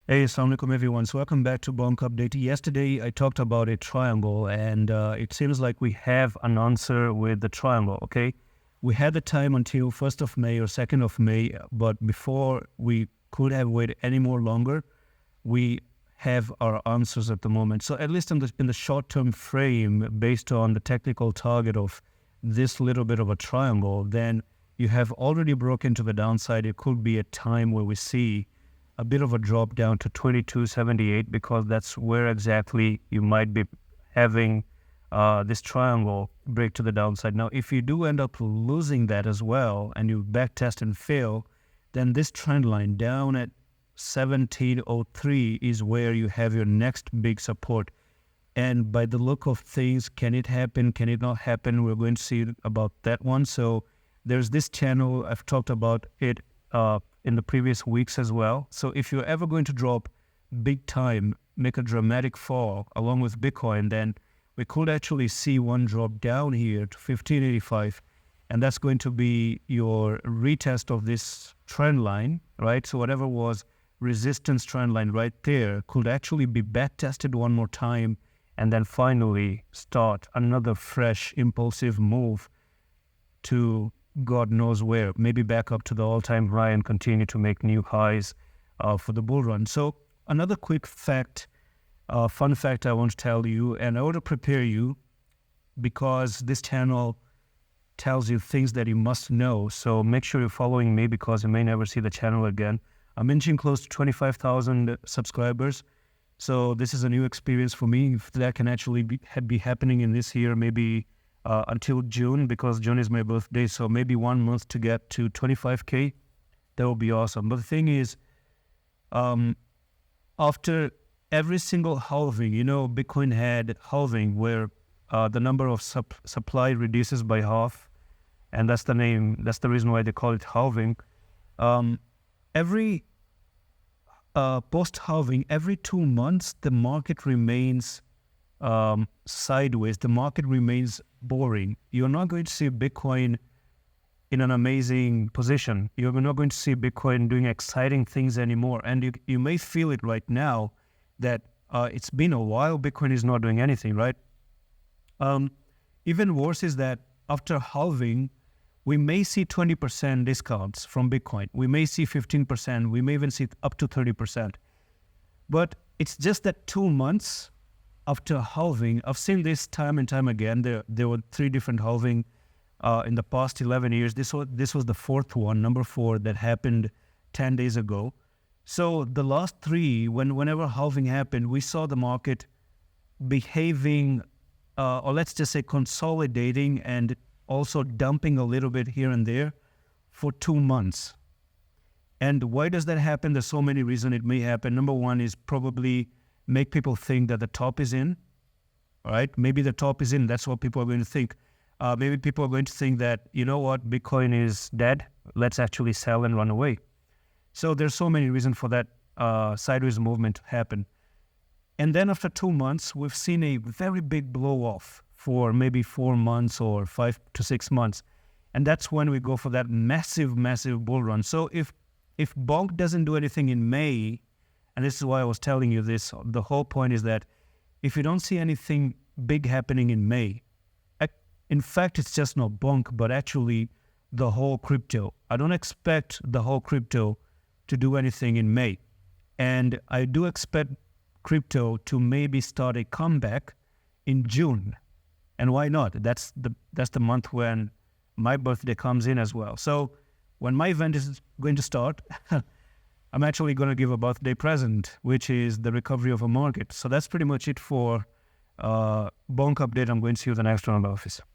Hey, assalamu alaikum everyone. So welcome back to BONK Update. Yesterday I talked about a triangle and it seems like we have an answer with the triangle, okay? We had the time until 1st of May or 2nd of May, but before we could have waited any more longer, we have our answers at the moment. So at least in the short-term frame, based on the technical target of this little bit of a triangle, then you have already broken to the downside. It could be a time where we see a bit of a drop down to 2278 because that's where exactly you might be having this triangle break to the downside. Now, if you do end up losing that as well and you backtest and fail, then this trend line down at 1703 is where you have your next big support. And by the look of things, can it happen? Can it not happen? We're going to see about that one. So there's this channel. I've talked about it in the previous weeks as well. So if you're ever going to drop big time, make a dramatic fall along with Bitcoin, then we could actually see one drop down here to 1585. And that's going to be your retest of this trend line, right? So whatever was resistance trend line right there could actually be back tested one more time and then finally start another fresh impulsive move to God knows where, maybe back up to the all-time high and continue to make new highs for the bull run. So another quick fact, fun fact I want to tell you, and I want to prepare you because this channel tells you things that you must know. So make sure you're following me because you may never see the channel again. I'm inching close to 25,000 subscribers. So this is a new experience for me. If that can actually be happening in this year, maybe until June, because June is my birthday, so maybe 1 month to get to 25K, that would be awesome. But the thing is, after every single halving, Bitcoin had halving where the number of supply reduces by half, and that's the reason why they call it halving. Every post-halving, every 2 months, the market remains sideways. The market remains boring. You're not going to see Bitcoin in an amazing position. You're not going to see Bitcoin doing exciting things anymore. And you may feel it right now that it's been a while, Bitcoin is not doing anything, right? Even worse is that after halving, we may see 20% discounts from Bitcoin. We may see 15%. We may even see up to 30%. But it's just that 2 months after halving, I've seen this time and time again. There were 3 different halving in the past 11 years. This was the 4th one, number 4, that happened 10 days ago. So the last 3, whenever halving happened, we saw the market behaving, or let's just say consolidating and also dumping a little bit here and there for 2 months. And why does that happen? There's so many reasons it may happen. Number 1 is probably make people think that the top is in, all right? Maybe the top is in. That's what people are going to think. Maybe people are going to think that, you know what, Bitcoin is dead. Let's actually sell and run away. So there's so many reasons for that sideways movement to happen. And then after 2 months, we've seen a very big blow off for maybe 4 months or 5 to 6 months. And that's when we go for that massive, massive bull run. So if BONK doesn't do anything in May, and this is why I was telling you this, the whole point is that if you don't see anything big happening in May, in fact, it's just not BONK, but actually the whole crypto. I don't expect the whole crypto to do anything in May. And I do expect crypto to maybe start a comeback in June. And why not? That's the month when my birthday comes in as well. So when my event is going to start, I'm actually going to give a birthday present, which is the recovery of a market. So that's pretty much it for BONK Update. I'm going to see you the next one in the office.